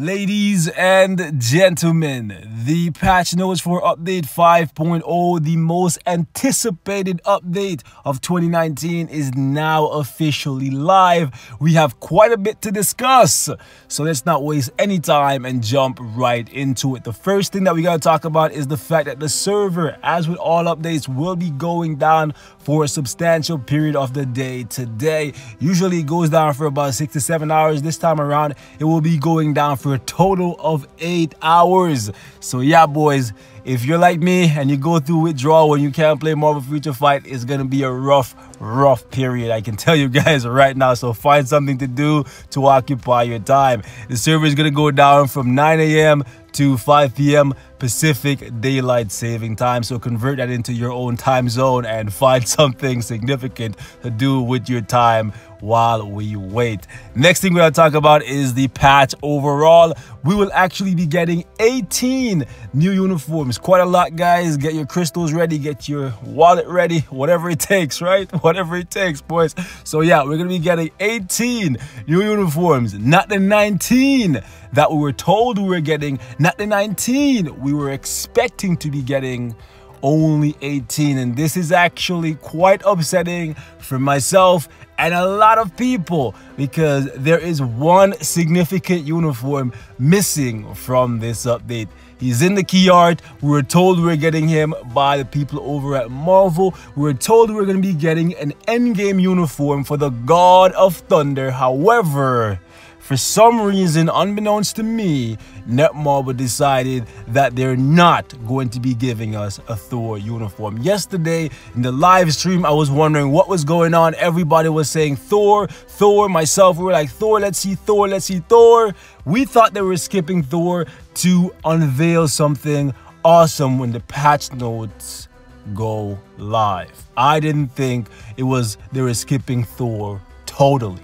Ladies and gentlemen, the patch notes for update 5.0, the most anticipated update of 2019, is now officially live. We have quite a bit to discuss, so let's not waste any time and jump right into it. The first thing that we gotta talk about is the fact that the server, as with all updates, will be going down for a substantial period of the day today. Usually it goes down for about 6 to 7 hours. This time around, it will be going down for a total of 8 hours. So yeah, boys, if you're like me and you go through withdrawal when you can't play Marvel Future Fight, it's gonna be a rough period, I can tell you guys right now. So find something to do to occupy your time. The server is gonna go down from 9 a.m. to 5 p.m. Pacific Daylight Saving Time. So convert that into your own time zone and find something significant to do with your time while we wait. Next thing we're going to talk about is the patch overall. We will actually be getting 18 new uniforms. Quite a lot, guys. Get your crystals ready, get your wallet ready, whatever it takes, right? Whatever it takes, boys. So yeah, we're going to be getting 18 new uniforms, not the 19 that we were told we were getting, not the 19 we were expecting to be getting. Only 18, and this is actually quite upsetting for myself and a lot of people, because there is one significant uniform missing from this update. He's in the key art. We were told we were getting him by the people over at Marvel. We were told we were going to be getting an Endgame uniform for the God of Thunder. However, for some reason, unbeknownst to me, Netmarble decided that they're not going to be giving us a Thor uniform. Yesterday, in the live stream, I was wondering what was going on. Everybody was saying Thor, Thor. Myself, we were like, Thor, let's see Thor, let's see Thor. We thought they were skipping Thor to unveil something awesome when the patch notes go live. I didn't think it was they were skipping Thor totally.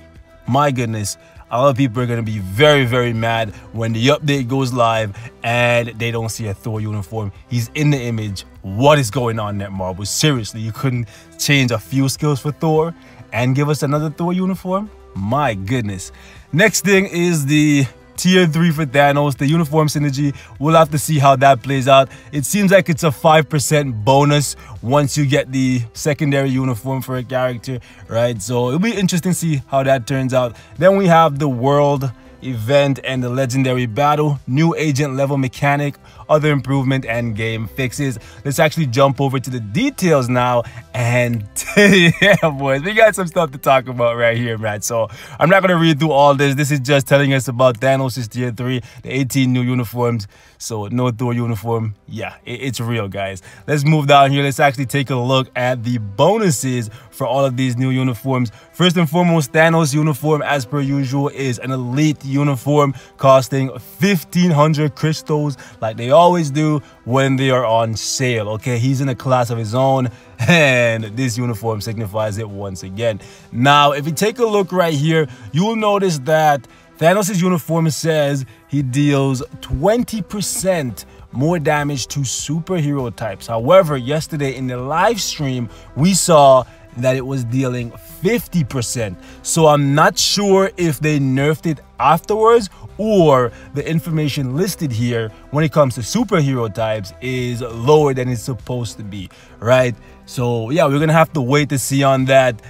My goodness. A lot of people are going to be very mad when the update goes live and they don't see a Thor uniform. He's in the image. What is going on, Netmarble? Seriously, you couldn't change a few skills for Thor and give us another Thor uniform? My goodness. Next thing is the Tier 3 for Thanos, the uniform synergy. We'll have to see how that plays out. It seems like it's a 5% bonus once you get the secondary uniform for a character, right? So it'll be interesting to see how that turns out. Then we have the world event and the legendary battle, new agent level mechanic, other improvement and game fixes. Let's actually jump over to the details now, and yeah, boys, we got some stuff to talk about right here, man. So I'm not gonna read through all this. This is just telling us about Thanos' Tier 3, the 18 new uniforms. So no Thor uniform. Yeah, it's real, guys. Let's move down here. Let's actually take a look at the bonuses for all of these new uniforms. First and foremost, Thanos uniform, as per usual, is an elite uniform costing 1,500 crystals, like they always do when they are on sale. Okay, he's in a class of his own, and this uniform signifies it once again. Now, if you take a look right here, you will notice that Thanos' uniform says he deals 20% more damage to superhero types. However, yesterday in the live stream, we saw that it was dealing 50%. So I'm not sure if they nerfed it afterwards, or the information listed here when it comes to superhero types is lower than it's supposed to be, right? So yeah, we're gonna have to wait to see on that.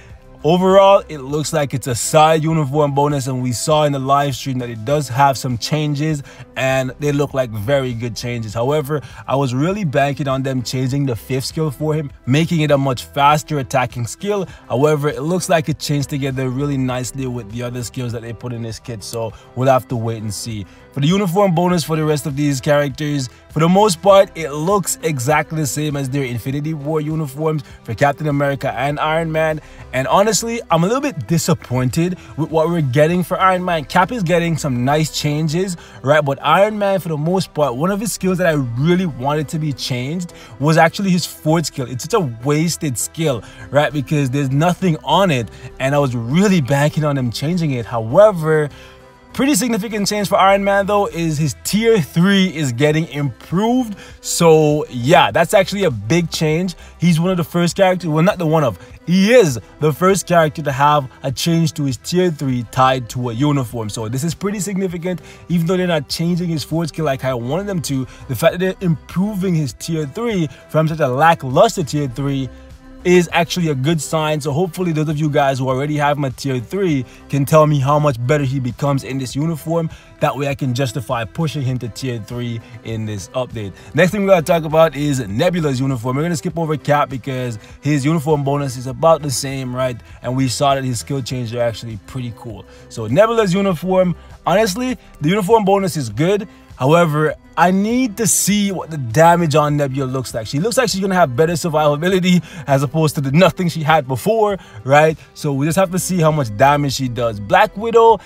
Overall, it looks like it's a side uniform bonus, and we saw in the live stream that it does have some changes, and they look like very good changes. However, I was really banking on them changing the 5th skill for him, making it a much faster attacking skill. However, it looks like it changed together really nicely with the other skills that they put in this kit, so we'll have to wait and see. For the uniform bonus for the rest of these characters, for the most part, it looks exactly the same as their Infinity War uniforms for Captain America and Iron Man. And honestly, I'm a little bit disappointed with what we're getting for Iron Man. Cap is getting some nice changes, right? But Iron Man, for the most part, one of his skills that I really wanted to be changed was actually his 4th skill. It's such a wasted skill, right? Because there's nothing on it, and I was really banking on them changing it. However, Pretty significant change for Iron Man though is his tier 3 is getting improved. So yeah, that's actually a big change. He's one of the first characters, well, not the one of, he is the first character to have a change to his tier 3 tied to a uniform. So this is pretty significant. Even though they're not changing his forward skill like I wanted them to, the fact that they're improving his tier 3 from such a lackluster tier 3 is actually a good sign. So hopefully those of you guys who already have my tier 3 can tell me how much better he becomes in this uniform. That way I can justify pushing him to tier 3 in this update. Next thing we're going to talk about is Nebula's uniform. We're going to skip over Cap because his uniform bonus is about the same, right? And we saw that his skill changes are actually pretty cool. So Nebula's uniform, honestly, the uniform bonus is good. However, I need to see what the damage on Nebula looks like. She looks like she's going to have better survivability as opposed to the nothing she had before, right? So we just have to see how much damage she does. Black Widow,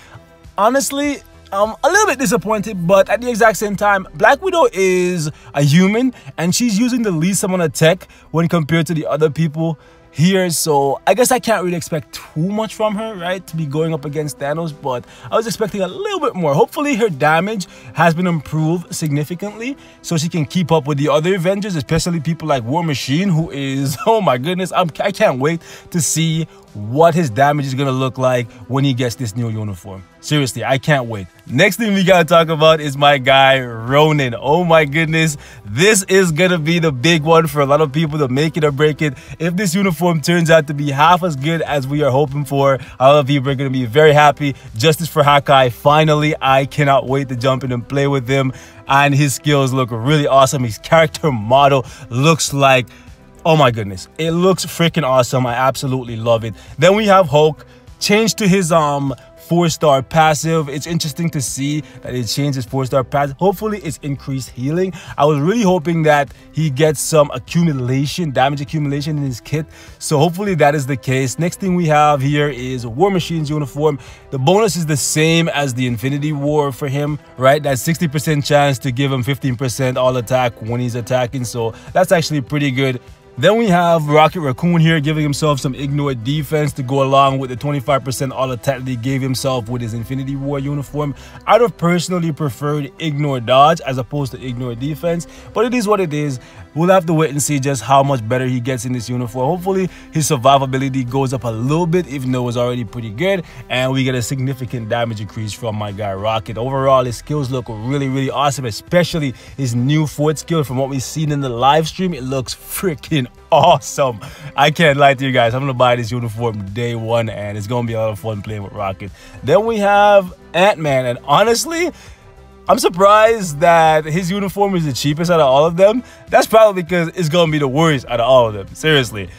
honestly, I'm a little bit disappointed, but at the exact same time, Black Widow is a human and she's using the least amount of tech when compared to the other people here, so I guess I can't really expect too much from her, right, to be going up against Thanos, but I was expecting a little bit more. Hopefully her damage has been improved significantly so she can keep up with the other Avengers, especially people like War Machine, who is, oh my goodness, I can't wait to see what his damage is going to look like when he gets this new uniform. Seriously, I can't wait. Next thing we got to talk about is my guy, Ronan. Oh my goodness, this is going to be the big one for a lot of people to make it or break it. If this uniform turns out to be half as good as we are hoping for, a lot of people are going to be very happy. Justice for Hawkeye, finally, I cannot wait to jump in and play with him. And his skills look really awesome. His character model looks like, oh my goodness, it looks freaking awesome. I absolutely love it. Then we have Hulk, changed to his 4-star passive. It's interesting to see that it changed his 4-star passive. Hopefully it's increased healing. I was really hoping that he gets some accumulation, damage accumulation in his kit. So hopefully that is the case. Next thing we have here is War Machine's uniform. The bonus is the same as the Infinity War for him, right? That 60% chance to give him 15% all attack when he's attacking. So that's actually pretty good. Then we have Racoon here giving himself some ignore defense to go along with the 25% all attack that he gave himself with his Infinity War uniform. I'd have personally preferred ignore dodge as opposed to ignore defense, but it is what it is. We'll have to wait and see just how much better he gets in this uniform. Hopefully his survivability goes up a little bit, even though it was already pretty good, and we get a significant damage increase from my guy Rocket. Overall, his skills look really, really awesome, especially his new fourth skill. From what we've seen in the live stream, it looks freaking awesome. I can't lie to you guys. I'm gonna buy this uniform day one, and it's gonna be a lot of fun playing with Rocket. Then we have Ant-Man, and honestly, I'm surprised that his uniform is the cheapest out of all of them. That's probably because it's gonna be the worst out of all of them. Seriously,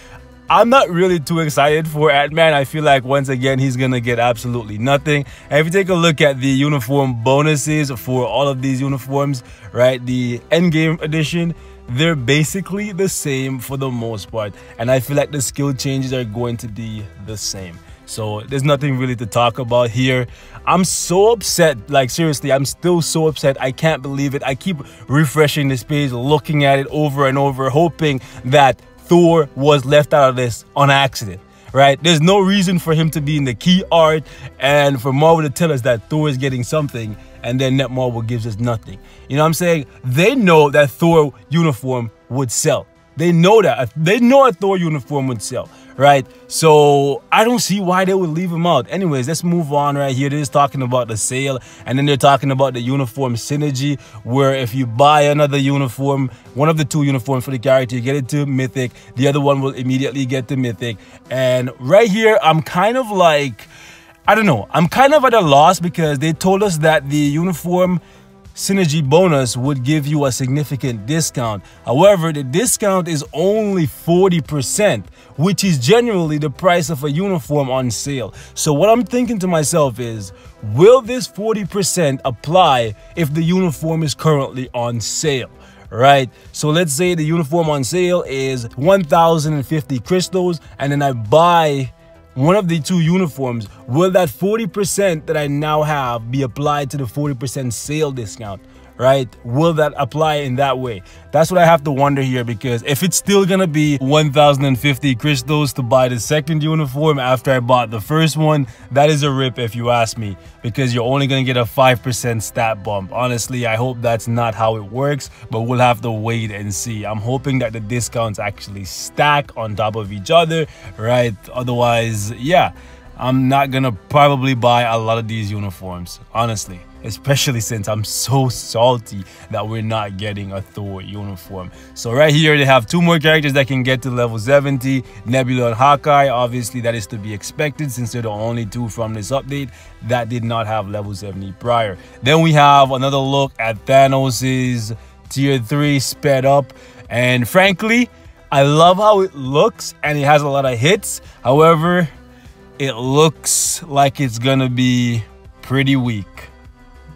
I'm not really too excited for Ant-Man. I feel like once again he's gonna get absolutely nothing. And if you take a look at the uniform bonuses for all of these uniforms, right, the Endgame edition, they're basically the same for the most part, and I feel like the skill changes are going to be the same. So there's nothing really to talk about here. I'm so upset, like seriously, I'm still so upset. I can't believe it. I keep refreshing this page, looking at it over and over, hoping that Thor was left out of this on accident, right? There's no reason for him to be in the key art and for Marvel to tell us that Thor is getting something and then Netmarble gives us nothing. You know what I'm saying? They know that Thor uniform would sell. They know that. They know a Thor uniform would sell, right? So I don't see why they would leave him out. Anyways, let's move on right here. They're just talking about the sale, and then they're talking about the uniform synergy, where if you buy another uniform, one of the two uniforms for the character, you get it to Mythic. The other one will immediately get to Mythic. And right here, I'm kind of like, I don't know. I'm kind of at a loss because they told us that the uniform synergy bonus would give you a significant discount. However, the discount is only 40%, which is generally the price of a uniform on sale. So what I'm thinking to myself is, will this 40% apply if the uniform is currently on sale? Right? So let's say the uniform on sale is 1,050 crystals, and then I buy one of the two uniforms. Will that 40% that I now have be applied to the 40% sale discount, right? Will that apply in that way? That's what I have to wonder here, because if it's still gonna be 1,050 crystals to buy the second uniform after I bought the first one, that is a rip if you ask me, because you're only gonna get a 5% stat bump. Honestly, I hope that's not how it works, but we'll have to wait and see. I'm hoping that the discounts actually stack on top of each other, right? Otherwise, yeah, I'm not gonna probably buy a lot of these uniforms, honestly, especially since I'm so salty that we're not getting a Thor uniform. So right here, they have two more characters that can get to level 70, Nebula and Hawkeye. Obviously, that is to be expected since they're the only two from this update that did not have level 70 prior. Then we have another look at Thanos's tier 3 sped up, and frankly, I love how it looks and it has a lot of hits. However, it looks like it's gonna be pretty weak.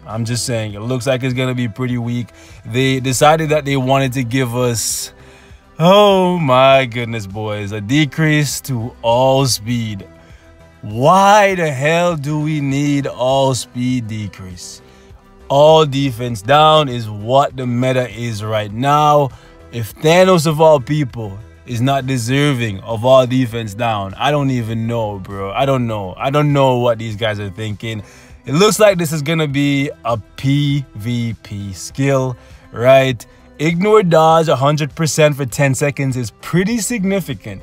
I'm just saying, it looks like it's gonna be pretty weak. They decided that they wanted to give us, oh my goodness, boys, a decrease to all speed. Why the hell do we need all speed decrease? All defense down is what the meta is right now. If Thanos of all people is not deserving of all defense down, I don't even know, bro. I don't know what these guys are thinking. It looks like this is gonna be a PvP skill, right? Ignore dodge 100% for 10 seconds is pretty significant,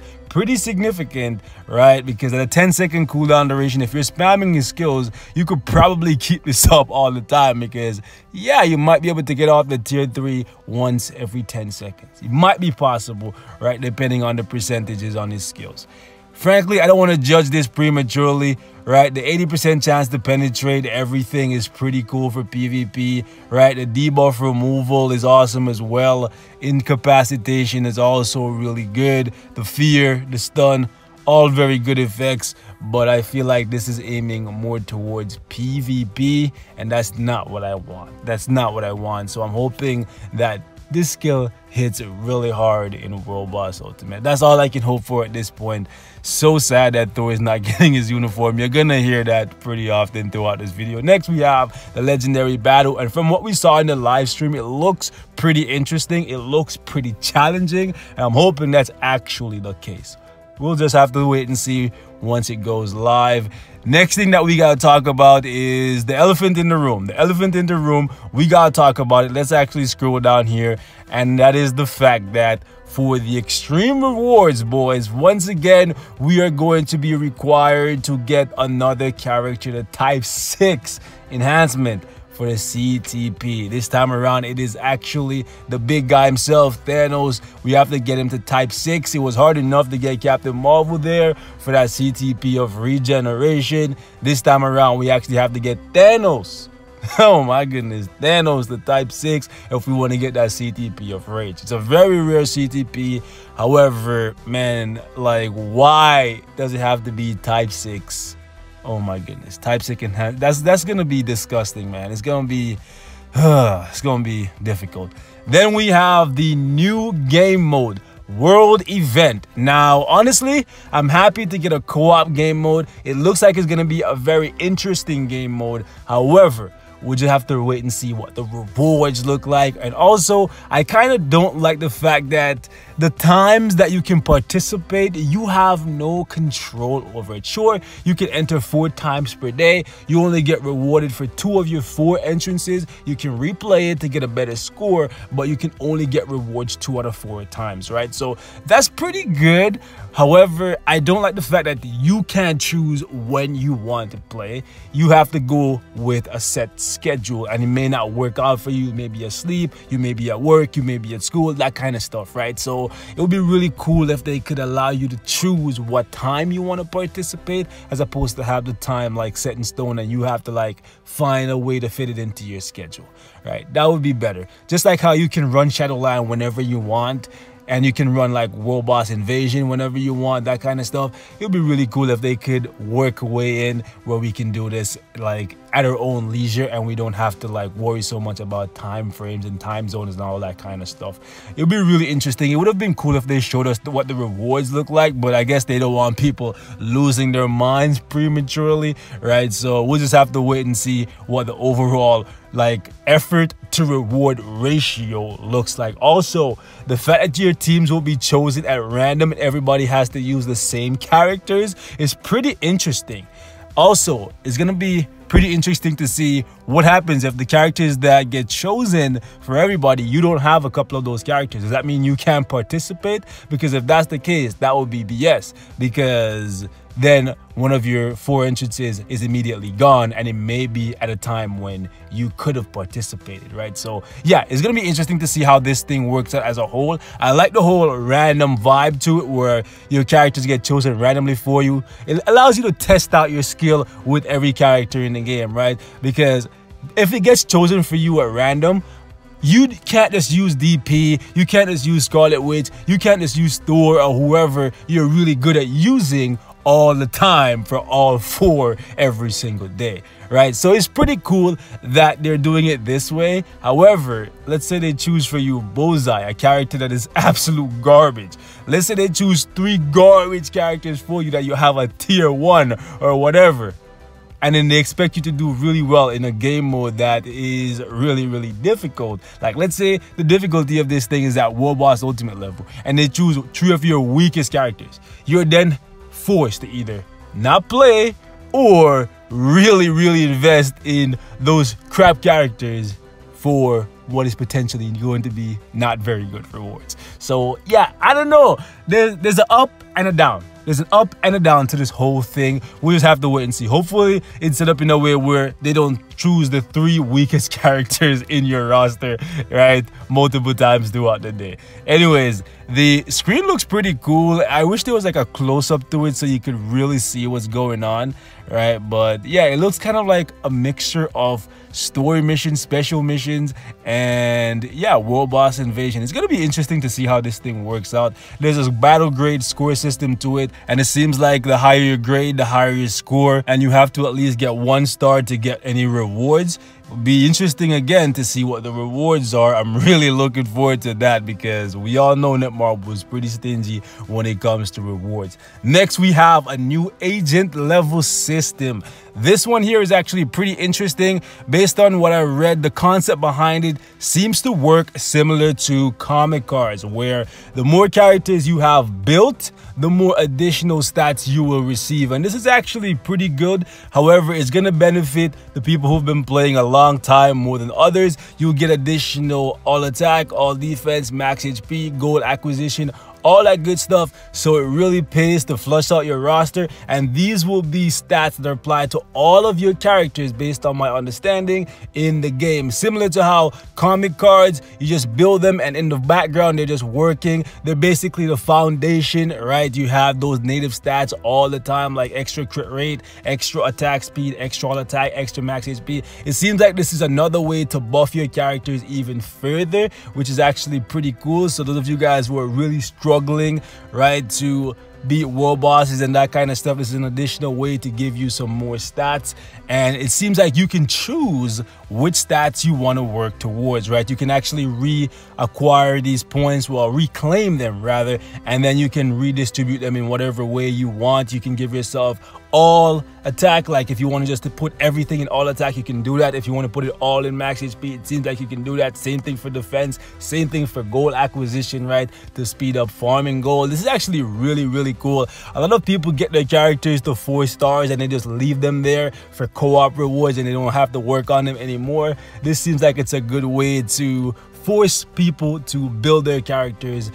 right? Because at a 10-second cooldown duration, if you're spamming your skills, you could probably keep this up all the time, because yeah, you might be able to get off the tier 3 once every 10 seconds. It might be possible, right? Depending on the percentages on his skills. Frankly, I don't want to judge this prematurely, right? The 80% chance to penetrate everything is pretty cool for PvP, right? The debuff removal is awesome as well. Incapacitation is also really good. The fear, the stun, all very good effects, but I feel like this is aiming more towards PvP, and that's not what I want. That's not what I want. So I'm hoping that this skill hits really hard in World Boss Ultimate. That's all I can hope for at this point. So sad that Thor is not getting his uniform. You're gonna hear that pretty often throughout this video. Next, we have the legendary battle, and from what we saw in the live stream, it looks pretty interesting. It looks pretty challenging, and I'm hoping that's actually the case. We'll just have to wait and see once it goes live. Next thing that we gotta talk about is the elephant in the room. The elephant in the room, we gotta talk about it. Let's actually scroll down here, and that is the fact that for the extreme rewards, boys, once again, we are going to be required to get another character, the Type 6 enhancement for the CTP. This time around, it is actually the big guy himself, Thanos. We have to get him to Type 6. It was hard enough to get Captain Marvel there for that CTP of regeneration. This time around, we actually have to get Thanos. Oh my goodness, Thanos, the Type 6, if we want to get that CTP of rage. It's a very rare CTP. However, man, like, why does it have to be Type 6? Oh my goodness, Type 6 enhanced. That's gonna be disgusting, man. It's gonna be difficult. Then we have the new game mode, World Event. Now, honestly, I'm happy to get a co-op game mode. It looks like it's gonna be a very interesting game mode. However, we'll just have to wait and see what the rewards look like. And also, I kind of don't like the fact that the times that you can participate, you have no control over it. Sure, you can enter 4 times per day. You only get rewarded for 2 of your 4 entrances. You can replay it to get a better score, but you can only get rewards 2 out of 4 times, right? So that's pretty good. However, I don't like the fact that you can't choose when you want to play. You have to go with a set schedule, and it may not work out for you. You may be asleep, you may be at work, you may be at school, that kind of stuff, right? So it would be really cool if they could allow you to choose what time you want to participate, as opposed to have the time like set in stone and you have to like find a way to fit it into your schedule, right? That would be better. Just like how you can run Shadowline whenever you want, and you can run like World Boss Invasion whenever you want, that kind of stuff. It would be really cool if they could work a way in where we can do this like at our own leisure, and we don't have to like worry so much about time frames and time zones and all that kind of stuff. It would be really interesting. It would have been cool if they showed us what the rewards look like, but I guess they don't want people losing their minds prematurely, right? So we'll just have to wait and see what the overall like effort to reward ratio looks like. Also, the fact that your teams will be chosen at random and everybody has to use the same characters is pretty interesting. Also, it's gonna be pretty interesting to see what happens if the characters that get chosen for everybody, you don't have a couple of those characters. Does that mean you can't participate? Because if that's the case, that would be BS, because then one of your 4 entrances is immediately gone, and it may be at a time when you could have participated, right? So yeah, it's gonna be interesting to see how this thing works out as a whole. I like the whole random vibe to it, where your characters get chosen randomly for you. It allows you to test out your skill with every character in the game, right? Because if it gets chosen for you at random, you can't just use DP, you can't just use Scarlet Witch, you can't just use Thor or whoever you're really good at using all the time for all 4 every single day, right? So it's pretty cool that they're doing it this way. However, let's say they choose for you Bullseye, a character that is absolute garbage. Let's say they choose 3 garbage characters for you that you have a tier 1 or whatever, and then they expect you to do really well in a game mode that is really difficult. Like, let's say the difficulty of this thing is at World Boss Ultimate level, and they choose 3 of your weakest characters. You're then forced to either not play or really invest in those crap characters for what is potentially going to be not very good rewards. So yeah, I don't know. There's an up and a down. There's an up and a down to this whole thing. We just have to wait and see. Hopefully it's set up in a way where they don't choose the 3 weakest characters in your roster, right, multiple times throughout the day. Anyways, the screen looks pretty cool. I wish there was like a close-up to it so you could really see what's going on, right? But yeah, it looks kind of like a mixture of story missions, special missions, and yeah, world boss invasion. It's gonna be interesting to see how this thing works out. There's this battle grade score system to it, and it seems like the higher your grade, the higher your score, and you have to at least get 1 star to get any rewards. It'll be interesting again to see what the rewards are. I'm really looking forward to that, because we all know Netmarble is pretty stingy when it comes to rewards. Next, we have a new agent level system. This one here is actually pretty interesting. Based on what I read, the concept behind it seems to work similar to comic cards, where the more characters you have built, the more additional stats you will receive. And this is actually pretty good. However, it's going to benefit the people who've been playing a long time more than others. You'll get additional all attack, all defense, max HP, gold acquisition, all that good stuff. So it really pays to flush out your roster, and these will be stats that are applied to all of your characters based on my understanding in the game. Similar to how comic cards, you just build them and in the background they're just working. They're basically the foundation, right? You have those native stats all the time, like extra crit rate, extra attack speed, extra all attack, extra max HP. It seems like this is another way to buff your characters even further, which is actually pretty cool. So those of you guys who are really struggling, right, to beat world bosses and that kind of stuff, is an additional way to give you some more stats. And it seems like you can choose which stats you want to work towards, right? You can actually reacquire these points, well, reclaim them rather, and then you can redistribute them in whatever way you want. You can give yourself all attack, like if you want to just to put everything in all attack, you can do that. If you want to put it all in max HP, it seems like you can do that. Same thing for defense, same thing for gold acquisition, right, to speed up farming gold. This is actually really cool. A lot of people get their characters to 4 stars and they just leave them there for co-op rewards and they don't have to work on them anymore. This seems like it's a good way to force people to build their characters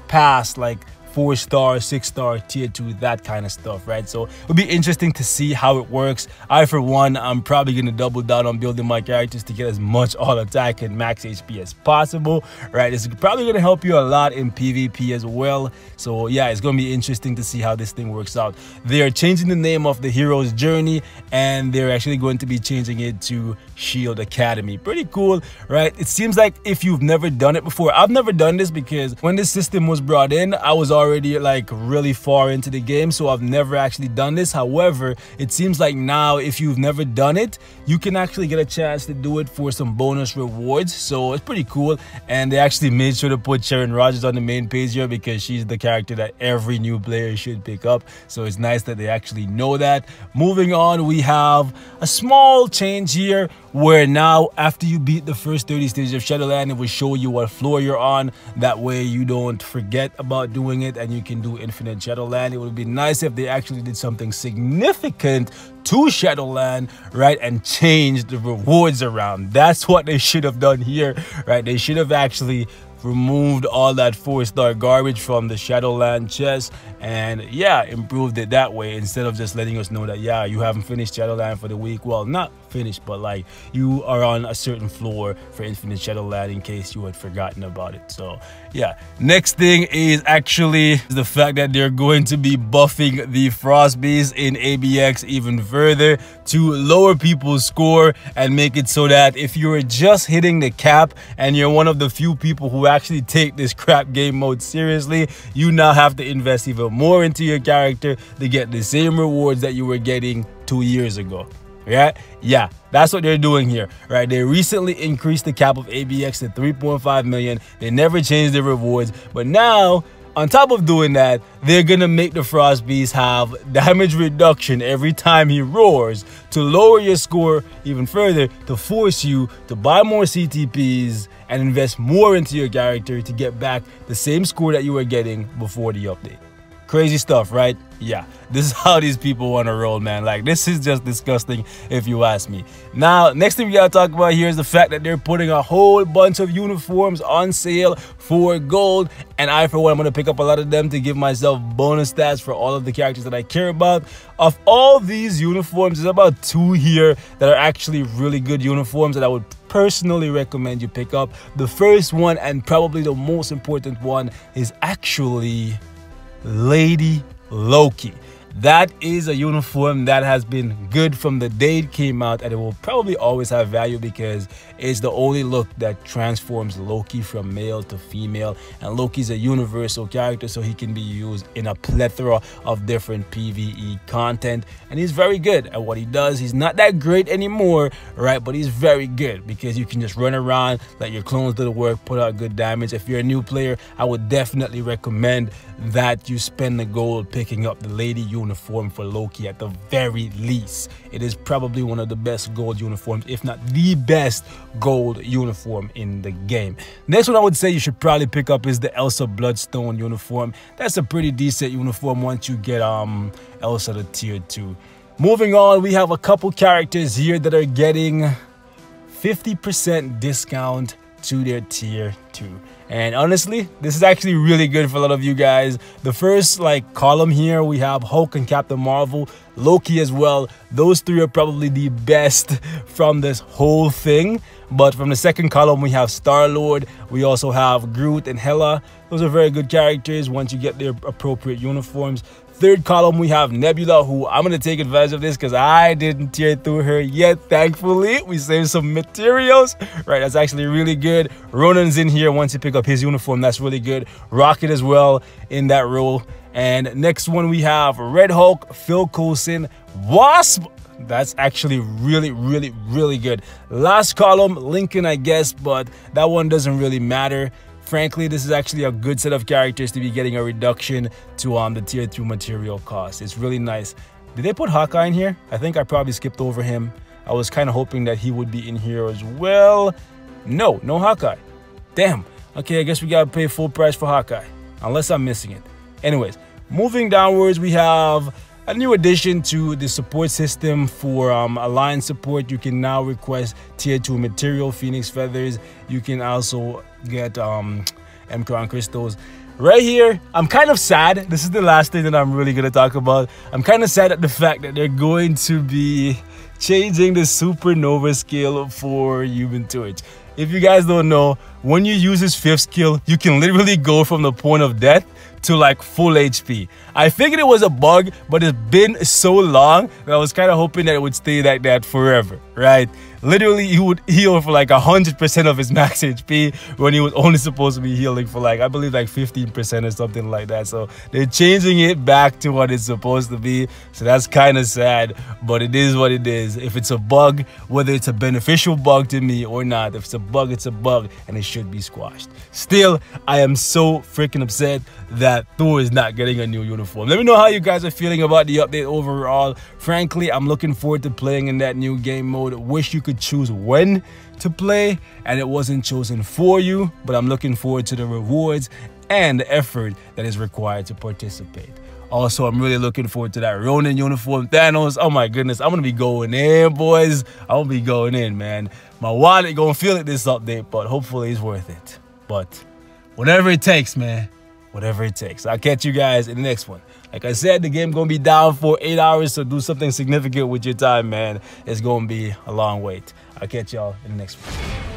past like 4-star, 6-star, tier 2, that kind of stuff, right? So it'll be interesting to see how it works. I, for one, I'm probably going to double down on building my characters to get as much all attack and max HP as possible, right? This is probably going to help you a lot in PvP as well. So yeah, it's going to be interesting to see how this thing works out. They are changing the name of the hero's journey, and they're actually going to be changing it to Shield Academy. Pretty cool, right? It seems like if you've never done it before, I've never done this because when this system was brought in, I was already already like really far into the game, so I've never actually done this. However, it seems like now if you've never done it, you can actually get a chance to do it for some bonus rewards, so it's pretty cool. And they actually made sure to put Sharon Rogers on the main page here because she's the character that every new player should pick up, so it's nice that they actually know that. Moving on, we have a small change here where now after you beat the first 30 stages of Shadowland, it will show you what floor you're on. That way you don't forget about doing it and you can do infinite Shadowland. It would be nice if they actually did something significant to Shadowland, right, and changed the rewards around. That's what they should have done here, right? They should have actually removed all that 4-star garbage from the Shadowland chest and yeah, improved it that way instead of just letting us know that yeah, you haven't finished Shadowland for the week. Well, not finished, but like you are on a certain floor for infinite Shadowland in case you had forgotten about it. So yeah, next thing is actually the fact that they're going to be buffing the Frost Beast in ABX even further to lower people's score and make it so that if you're just hitting the cap and you're one of the few people who actually take this crap game mode seriously, you now have to invest even more into your character to get the same rewards that you were getting 2 years ago. Right? Yeah, that's what they're doing here, right? They recently increased the cap of ABX to 3.5 million. They never changed the rewards, but now on top of doing that, they're gonna make the Frost Beast have damage reduction every time he roars to lower your score even further, to force you to buy more CTPs and invest more into your character to get back the same score that you were getting before the update. Crazy stuff, right? Yeah, this is how these people want to roll, man. Like, this is just disgusting if you ask me. Now, next thing we gotta talk about here is the fact that they're putting a whole bunch of uniforms on sale for gold, and I, for one, I'm gonna pick up a lot of them to give myself bonus stats for all of the characters that I care about. Of all these uniforms, there's about 2 here that are actually really good uniforms that I would personally recommend you pick up. The first one, and probably the most important one, is actually Lady Loki. That is a uniform that has been good from the day it came out, and it will probably always have value because it's the only look that transforms Loki from male to female. And Loki's a universal character, so he can be used in a plethora of different PvE content, and he's very good at what he does. He's not that great anymore, right, but he's very good because you can just run around, let your clones do the work, put out good damage. If you're a new player, I would definitely recommend that you spend the gold picking up the Lady Uniform for Loki at the very least. It is probably one of the best gold uniforms, if not the best gold uniform in the game. Next one I would say you should probably pick up is the Elsa Bloodstone uniform. That's a pretty decent uniform once you get Elsa to tier 2. Moving on, we have a couple characters here that are getting 50% discount to their tier 2. And honestly, this is actually really good for a lot of you guys. The first column here, we have Hulk and Captain Marvel, Loki as well. Those 3 are probably the best from this whole thing. But from the second column, we have Star-Lord. We also have Groot and Hela. Those are very good characters once you get their appropriate uniforms. Third column, we have Nebula, who I'm going to take advantage of this because I didn't tier through her yet, thankfully. We saved some materials, right? That's actually really good. Ronan's in here once you pick up his uniform. That's really good. Rocket as well in that role. And next one, we have Red Hulk, Phil Coulson, Wasp. That's actually really good. Last column, Lincoln, I guess, but that one doesn't really matter. Frankly, this is actually a good set of characters to be getting a reduction to the tier 2 material cost. It's really nice. Did they put Hawkeye in here? I think I probably skipped over him. I was kind of hoping that he would be in here as well. No Hawkeye. Damn. Okay, I guess we gotta pay full price for Hawkeye, unless I'm missing it. Anyways, moving downwards, we have a new addition to the support system for alliance support. You can now request tier 2 material, Phoenix Feathers. You can also get M-Crown crystals. Right here, I'm kind of sad. This is the last thing that I'm really going to talk about. I'm kind of sad at the fact that they're going to be changing the supernova skill for Human Torch. If you guys don't know, when you use his 5th skill, you can literally go from the point of death to full HP. I figured it was a bug, but it's been so long that I was kind of hoping that it would stay like that forever, right? literally he would heal for like 100% of his max HP when he was only supposed to be healing for like, I believe like 15% or something like that. So they're changing it back to what it's supposed to be. So that's kind of sad, but it is what it is. If it's a bug, whether it's a beneficial bug to me or not, if it's a bug, it's a bug, and it should be squashed. Still, I am so freaking upset that Thor is not getting a new uniform. Let me know how you guys are feeling about the update overall. Frankly, I'm looking forward to playing in that new game mode. Wish you could choose when to play and it wasn't chosen for you, but I'm looking forward to the rewards and the effort that is required to participate. Also, I'm really looking forward to that Ronan uniform. Thanos, oh my goodness, I'm gonna be going in, boys. I'm gonna be going in, man. My wallet gonna feel it this update, but hopefully it's worth it. But whatever it takes, man, whatever it takes. I'll catch you guys in the next one. Like I said, the game gonna be down for 8 hours, so do something significant with your time, man. It's gonna be a long wait. I'll catch y'all in the next one.